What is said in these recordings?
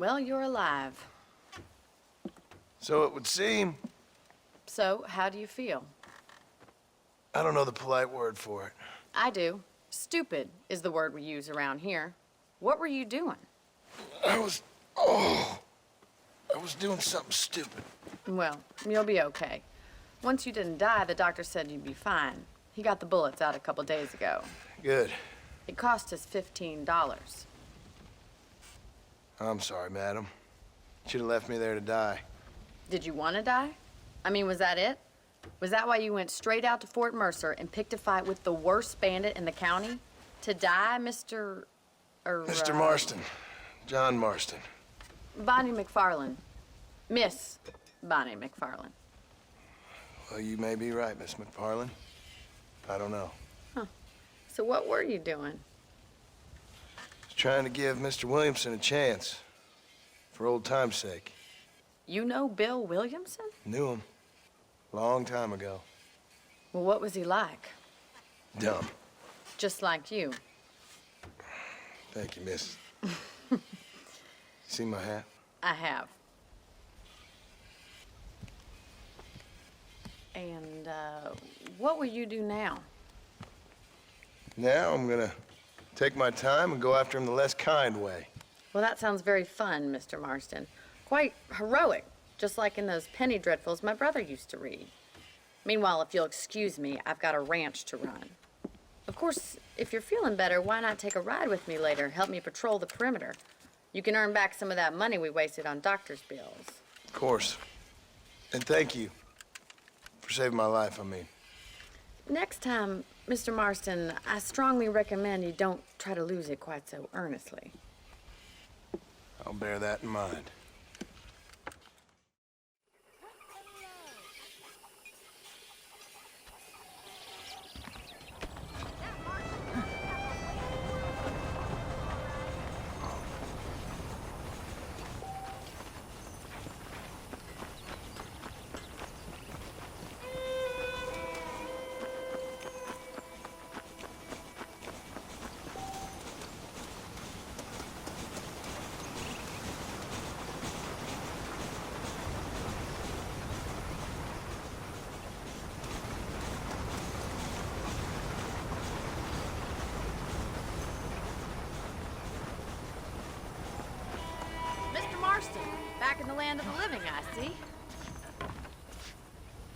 Well, you're alive. So it would seem. So, how do you feel? I don't know the polite word for it. I do. Stupid is the word we use around here. What were you doing? I was doing something stupid. Well, you'll be okay. Once you didn't die, the doctor said you'd be fine. He got the bullets out a couple days ago. Good. It cost us $15. I'm sorry, madam. Should have left me there to die. Did you want to die? I mean, was that it? Was that why you went straight out to Fort Mercer and picked a fight with the worst bandit in the county? To die, Mr. Mr. Marston. John Marston. Bonnie MacFarlanne. Miss Bonnie MacFarlanne. Well, you may be right, Miss MacFarlanne. I don't know. Huh. So what were you doing? Was trying to give Mr. Williamson a chance. For old time's sake. You know Bill Williamson? Knew him. Long time ago. Well, what was he like? Dumb. Just like you. Thank you, miss. See my hat? I have. And, what will you do now? Now I'm gonna take my time and go after him the less kind way. Well, that sounds very fun, Mr. Marston. Quite heroic, just like in those penny dreadfuls my brother used to read. Meanwhile, if you'll excuse me, I've got a ranch to run. Of course, if you're feeling better, why not take a ride with me later? Help me patrol the perimeter. You can earn back some of that money we wasted on doctor's bills. Of course. And thank you for saving my life, I mean. Next time, Mr. Marston, I strongly recommend you don't try to lose it quite so earnestly. I'll bear that in mind. Back in the land of the living, I see.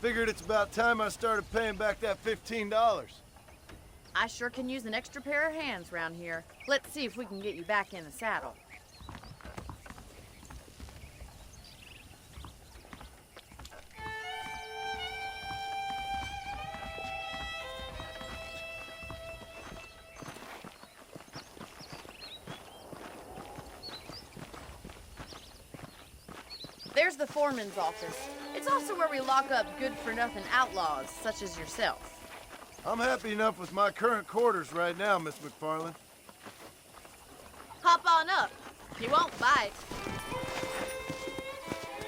Figured it's about time I started paying back that $15. I sure can use an extra pair of hands around here. Let's see if we can get you back in the saddle. There's the foreman's office. It's also where we lock up good-for-nothing outlaws, such as yourself. I'm happy enough with my current quarters right now, Miss MacFarlanne. Hop on up. He won't bite.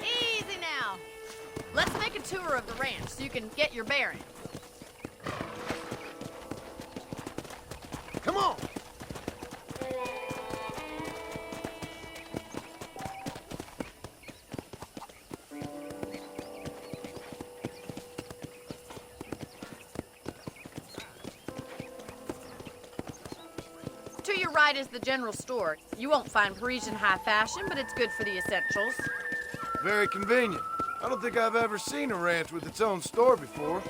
Easy now. Let's make a tour of the ranch so you can get your bearings. Come on! To your right is the general store. You won't find Parisian high fashion, but it's good for the essentials. Very convenient. I don't think I've ever seen a ranch with its own store before.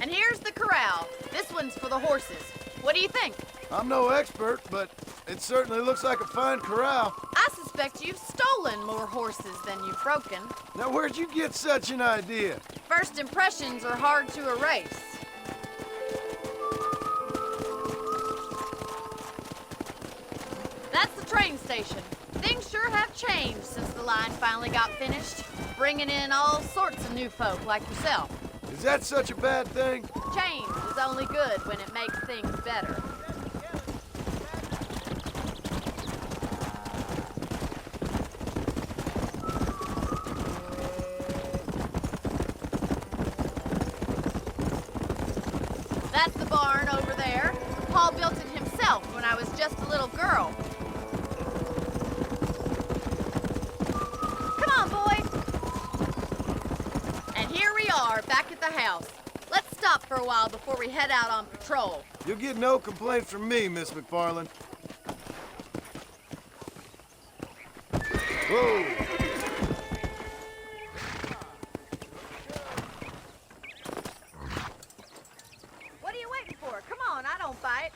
And here's the corral. This one's for the horses. What do you think? I'm no expert, but it certainly looks like a fine corral. I suspect you've stolen more horses than you've broken. Now, where'd you get such an idea? First impressions are hard to erase. That's the train station. Things sure have changed since the line finally got finished, bringing in all sorts of new folk like yourself. Is that such a bad thing? Change is only good when it makes things better. That's the barn over there. Paul built it himself when I was just a little girl. Come on, boy. And here we are, back at the house. Let's stop for a while before we head out on patrol. You'll get no complaint from me, Miss MacFarlanne. Whoa! What are you waiting for? Come on, I don't bite.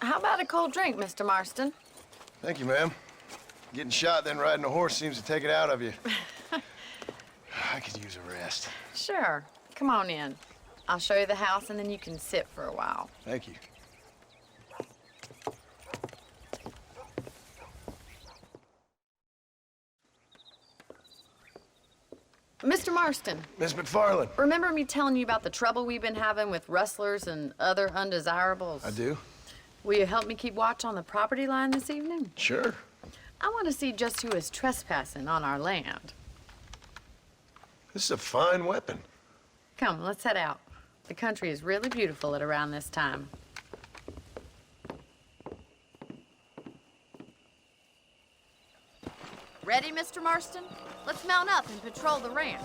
How about a cold drink, Mr. Marston? Thank you, ma'am. Getting shot, then riding a horse seems to take it out of you. I could use a rest. Sure. Come on in. I'll show you the house, and then you can sit for a while. Thank you. Mr. Marston, Miss MacFarlanne. remember me telling you about the trouble we've been having with rustlers and other undesirables? I do? Will you help me keep watch on the property line this evening? Sure. I want to see just who is trespassing on our land. This is a fine weapon. Come, let's head out. The country is really beautiful at around this time. Ready, Mr. Marston? Let's mount up and patrol the ranch.